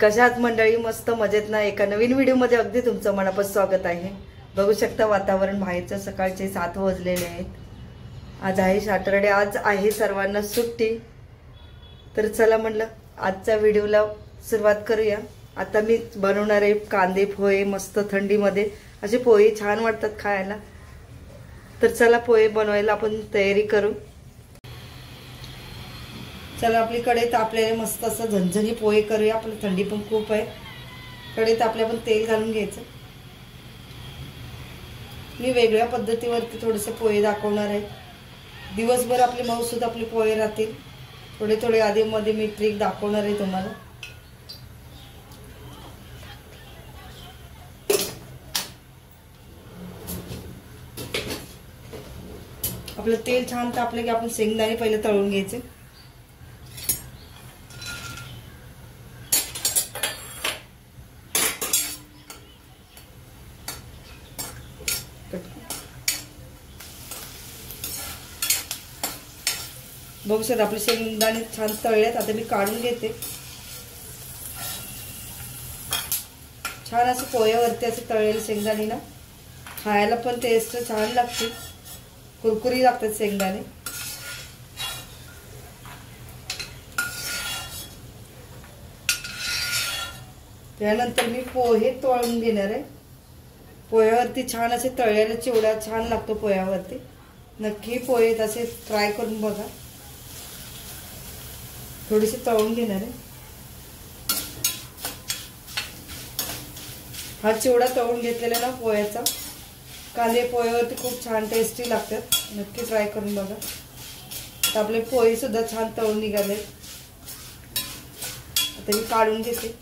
कशा आहात मंडळी? मस्त मजेत ना? एका नवीन व्हिडिओमध्ये अगदी तुमचं मनापासून स्वागत आहे। बघू शकता वातावरण बाहेरचं सकाळचे 7 वाजलेले आहेत। आज आहे सॅटरडे, आज आहे सर्वांना सुट्टी। तर चला म्हणलं आजच्या व्हिडिओला सुरुवात करूया। आता मी बनवणार आहे कांदे पोहे, मस्त थंडीमध्ये असे पोहे छान वाटतात खायला। तर चला पोहे बनवायला आपण तयारी करू। चला आपली कढई तापलेले मस्त असं झणझणी पोहे करूया। आपली थंडी पण खूप आहे। कढई तापले आपण तेल घालून घ्यायचं। मी वेगळ्या पद्धतीवरती थोडेसे पोहे दाखवणार आहे। दिवसभर आपले मऊसूद आपले पोहे राहतील। थोडे थोडे आधी मध्ये मी ट्रिक दाखवणार आहे तुम्हाला। आपलं तेल छान तापले की आपण शेंगदाणे पहिले तळून घ्यायचे। बघू शकता आपले शेंगदाणे छान तळलेत। आता मी काढून घेते। छान असे पोह्यावरती असे तळलेले शेंगदाणे ना खायला पण टेस्ट छान लागते, कुरकुरी लागतात शेंगदाणे। त्यानंतर मी पोहे तळून घेणार आहे। पोह्यावरती छान असे तळलेले चिवडा छान लागतो पोह्यावरती। नक्की पोहे तसे ट्राय करून बघा। थोडेसे तळून घेणार आहे। हा चिवडा तळून घेतलेला ना पोह्याचा, कांदे पोह्यावरती खूप छान टेस्टी लागतात। नक्की ट्राय करून बघा। आता आपले पोहे सुद्धा छान तळून निघाले। आता मी काढून घेते।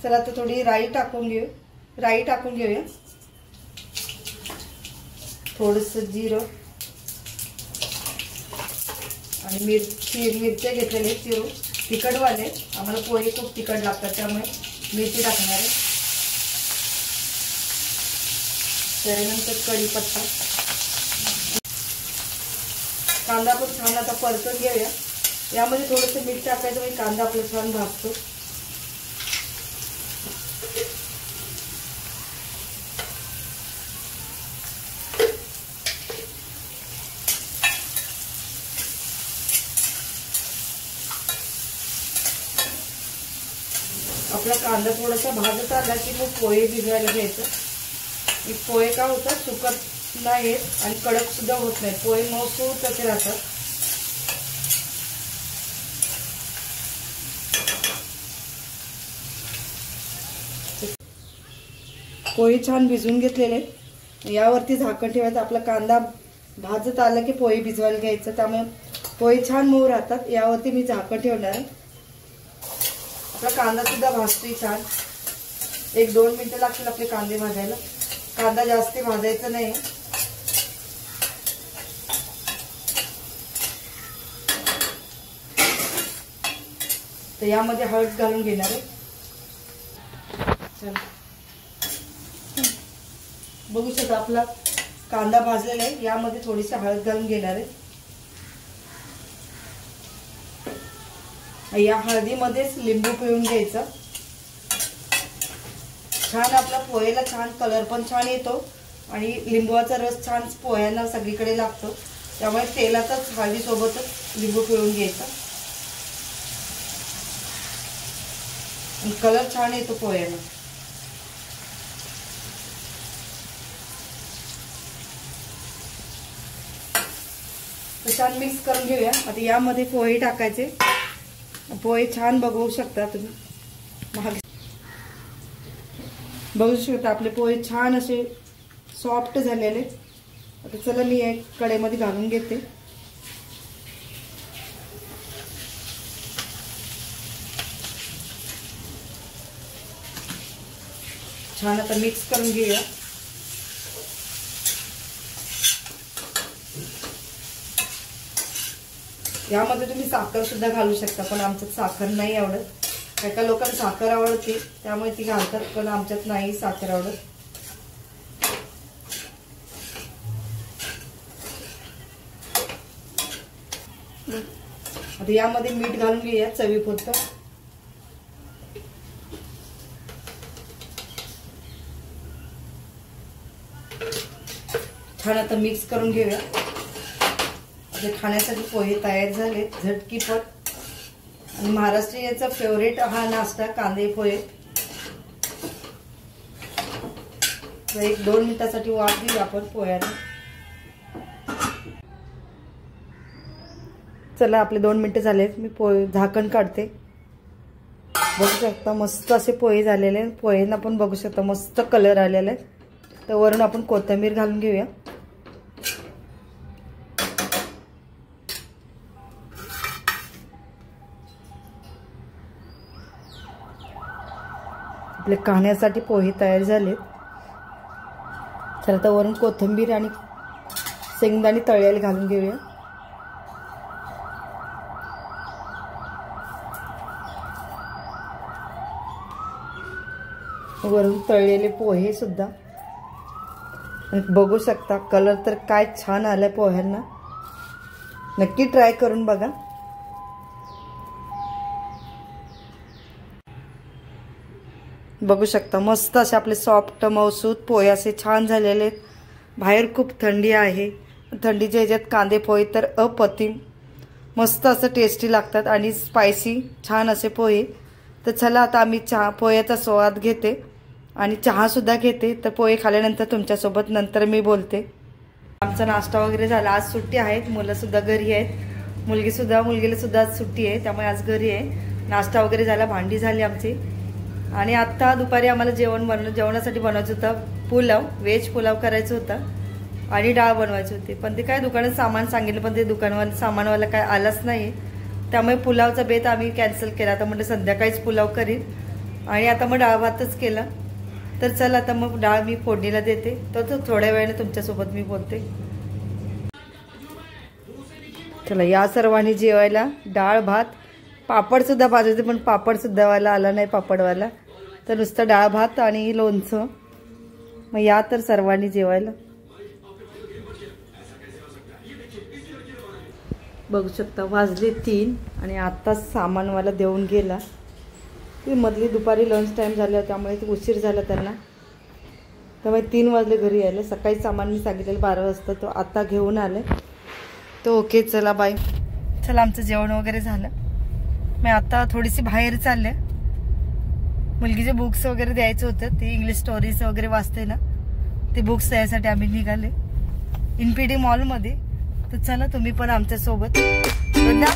चला आता थोडी राई टाकून घेऊया। थोडंसं जिरं आणि मिरच्या घेतलेले चिरून, तिखटवाले। आम्हाला पोहे खूप तिखट लागतात त्यामुळे मिरची टाकणार आहे। त्यानंतर कढीपत्ता, कांदा पण छान आता परतून घेऊया। यामध्ये थोडंसं मीठ टाकायचं म्हणजे कांदा आपला छान भाजतो। आपला कांदा थोडासा भाजत आला की मग पोहे भिजवायला घ्यायचं। पोहे का होतात, सुकत नाहीत आणि कडक सुद्धा होत नाही। पोहे मऊसूत असे राहतात। पोहे छान भिजवून घेतलेले। यावरती झाकण ठेवायचं। आपला कांदा भाजत आला की पोहे भिजवायला घ्यायचं, त्यामुळे पोहे छान मऊ राहतात। यावरती मी झाकण ठेवणार आहे। आपला कांदा सुद्धा भाजतोय छान। 1-2 मिनिटं लागतील आपले कांदे भाजायला। कांदा जास्त भाजायचा नाही। तर यामध्ये हळद घालून घेणार आहे। चला बघू शकता आपला कांदा भाजलेला आहे। यामध्ये थोडीशी हळद घालून घेणार आहे। या हळदीमध्येच लिंबू पिळून घ्यायचं। छान आपला पोहेला छान कलर पण छान येतो आणि लिंबूचा रस छान पोह्यांना सगळीकडे लागतो। त्यामुळे तेलातच हळदी सोबतच लिंबू पिळून घ्यायचा आणि कलर छान येतो पोह्यांना। छान मिक्स करून घेऊया। आता यामध्ये पोहे टाकायचे। पोहे छान बघू शकता तुम्ही, बघू शकता आपले पोहे छान असे सॉफ्ट झालेले। आता चला मी एक कढईमध्ये घालून घेते। छान आता मिक्स करून घेऊया। यामध्ये तुम्ही साखर सुद्धा घालू शकता, पण आमच्यात साखर नाही आवडत एका लोकांना साखर आवडते त्यामुळे ती घालतात, पण आमच्यात नाही साखर आवडत. आता यामध्ये मीठ घालून घेऊया चवीपुरतं. छान आता मिक्स करून घेऊया. आता खाण्यासाठी पोहे तयार झाले झटकीपट. आणि महाराष्ट्रीयचा फेवरेट हा नाश्ता कांदे पोहे. 1-2 मिनिटासाठी वाफ घेऊ आपण पोह्याला. चला आपले 2 मिनिटं झालेत. मी पोहे झाकण काढते. बघू शकता मस्त असे पोहे झालेले. पोहेंना पण बघू शकता मस्त कलर आलेला आहे. तर वरून आपण कोथिंबीर घालून घेऊया. आपले खाण्यासाठी पोहे तयार झालेत. चला तर वरून कोथिंबीर आणि शेंगदाणे तळलेले घालून घेऊया. वरून तळलेले पोहे सुद्धा. बघू शकता कलर तर काय छान आलाय पोह्यांना. नक्की ट्राय करून बघा. बघू शकता मस्त असे आपले सॉफ्ट मऊसूत पोहे असे छान झालेले आहेत. बाहेर खूप थंडी आहे. थंडीच्या ह्याच्यात कांदे पोहे तर अप्रतिम मस्त असं टेस्टी लागतात आणि स्पायसी छान असे पोहे. तर चला आता आम्ही चहा पोह्याचा स्वाद घेते आणि चहा सुद्धा घेते. तर पोहे खाल्यानंतर तुमच्यासोबत नंतर मी बोलते. आमचा नाश्ता वगैरे झाला. आज सुट्टी आहे. मुलं सुद्धा घरी आहेत. मुलगीला सुद्धा आज सुट्टी आहे त्यामुळे आज घरी आहे. नाश्ता वगैरे झाला. भांडी झाली आमची. आणि आत्ता दुपारी आम्हाला जेवणासाठी बनवायचं होतं पुलाव. व्हेज पुलाव करायचं होता आणि डाळ बनवायची होती. पण ते काय दुकानात सामान सांगितलं पण ते सामानवाला काय आलाच नाही. त्यामुळे पुलावचा बेत आम्ही कॅन्सल केला. आता म्हणजे संध्याकाळीच पुलाव करीन आणि आता मग डाळ भातच केला. तर चला आता मग डाळ मी फोडणीला देते. तर थोड्या वेळाने तुमच्यासोबत मी बोलते. चला या सर्वांनी जेवायला. डाळ भात पापड सुद्धा भाजायचे पण पापड सुद्धा वाला आला नाही पापडवाला. तर नुसतं डाळ भात आणि लोणचं. मग या तर सर्वांनी जेवायला. बघू शकता वाजले 3 आणि आत्ताच सामानवाला देऊन गेला. ती मधली दुपारी लंच टाईम झाला त्यामुळे ते उशीर झाला त्यांना. त्यामुळे 3 वाजले घरी यायला. सकाळी सामान मी सांगितलेलं 12 वाजता. तो आता घेऊन आले. तो ओके चला बाय. चला आमचं जेवण वगैरे झालं. मी आता थोडीशी बाहेर चालले. मुलगीचे बुक्स वगैरे द्यायचं होतं. ते इंग्लिश स्टोरीज वगैरे वाचते ना. ते बुक्स द्यायसाठी आम्ही निघाले इनपीडी मॉलमध्ये. तर चला तुम्ही पण आमच्या सोबत बघ ना.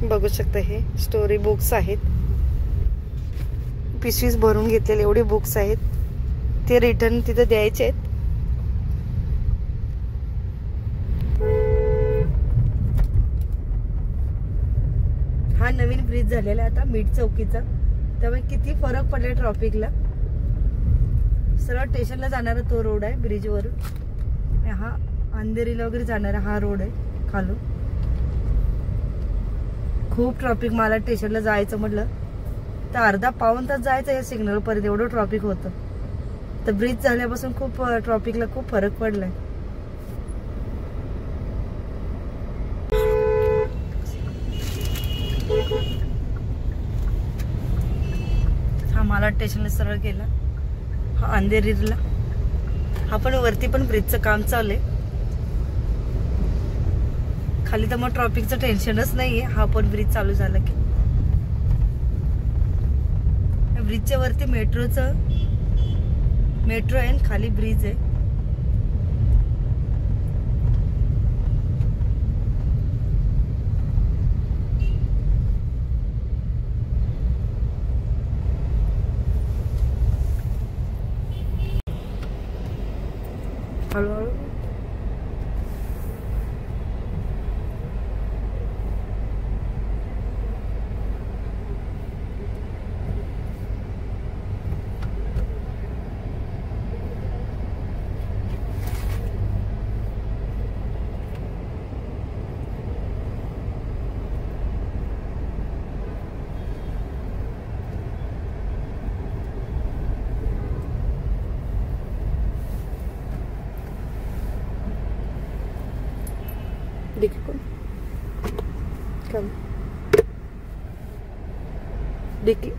बघू शकता हे स्टोरी बुक्स आहेत. पिशवीज भरून घेतलेले एवढे बुक्स आहेत. ते रिटर्न तिथे द्यायचे आहेत. हा नवीन ब्रिज झालेला आहे आता मिड चौकीचा. त्यामुळे किती फरक पडला ट्रॅफिकला. सरळ स्टेशनला जाणारा तो रोड आहे ब्रिजवरून. हा अंधेरीला वगैरे जाणारा हा रोड आहे खालून. खूप ट्रॅफिक. मला स्टेशनला जायचं म्हटलं तर अर्धा पाऊण तास जायचं या सिग्नल पर्यंत. एवढं ट्रॅफिक होतं. तर ब्रिज झाल्यापासून खूप ट्रॅफिकला खूप फरक पडलाय. हा मला स्टेशनला सरळ गेला. हा अंधेरीला. हा पण वरती पण ब्रिजचं काम चालू आहे. खाली तर मग ट्रॉफिकचं टेन्शनच नाहीये. हा पण ब्रिज चालू झाला की ब्रिजच्या वरती मेट्रो आहे आणि खाली ब्रिज आहे. हळूहळू डिकी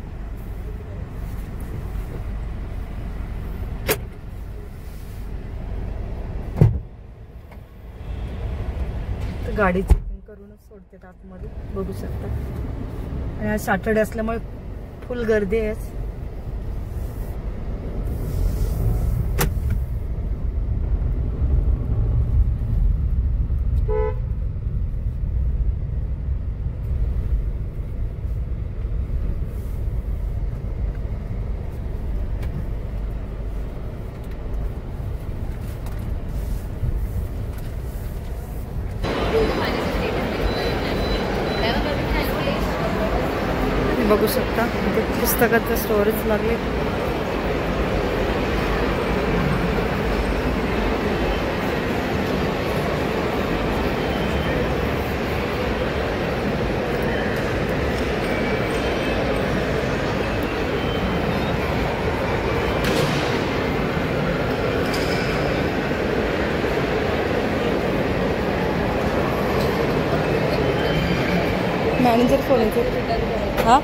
गाडी चेकिंग करूनच सोडते आतमध्ये बघू शकता. आणि आज सॅटर्डे असल्यामुळे फुल गर्दी आहे. बघू शकता इथे पुस्तकाचं स्टोरेज लागले. मॅनेजर फोन येतो. हा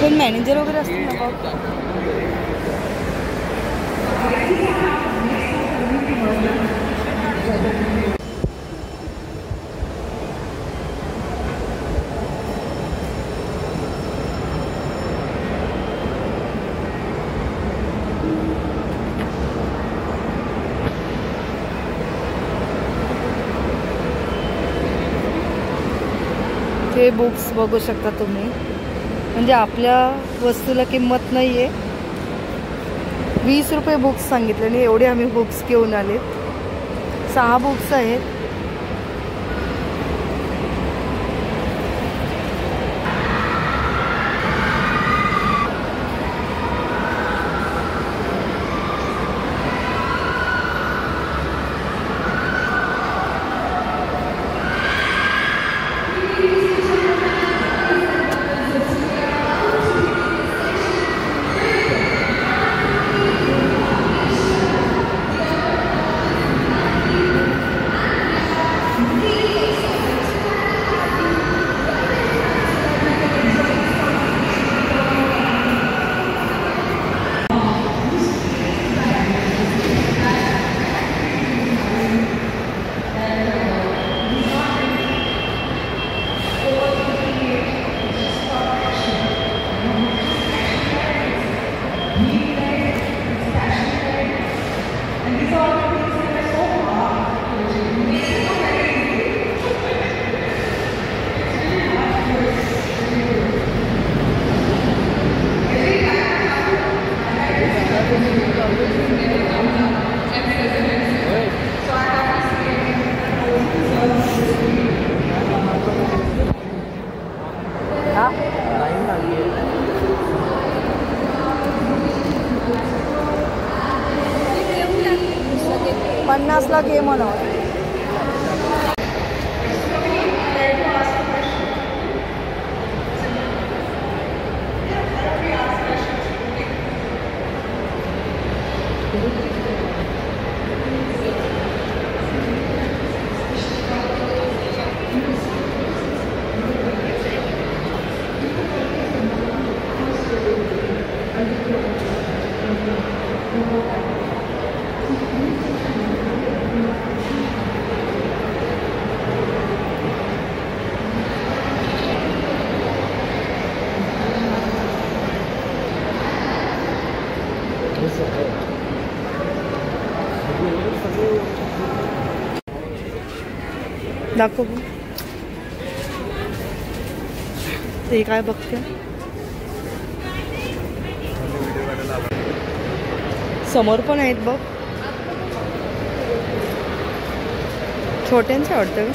कोण मॅनेजर वगैरे असतील ना बघ. हे बुक्स बघू शकता तुम्ही. म्हणजे आपल्या वस्तूला किंमत नाही आहे. 20 रुपये बुक्स सांगितले आणि एवढे आम्ही बुक्स घेऊन आले. 6 बुक्स आहेत. ला घे म्हणा. दाखव ते काय बघते. समोर पण आहेत बघ, छोट्यांचे वाटतं.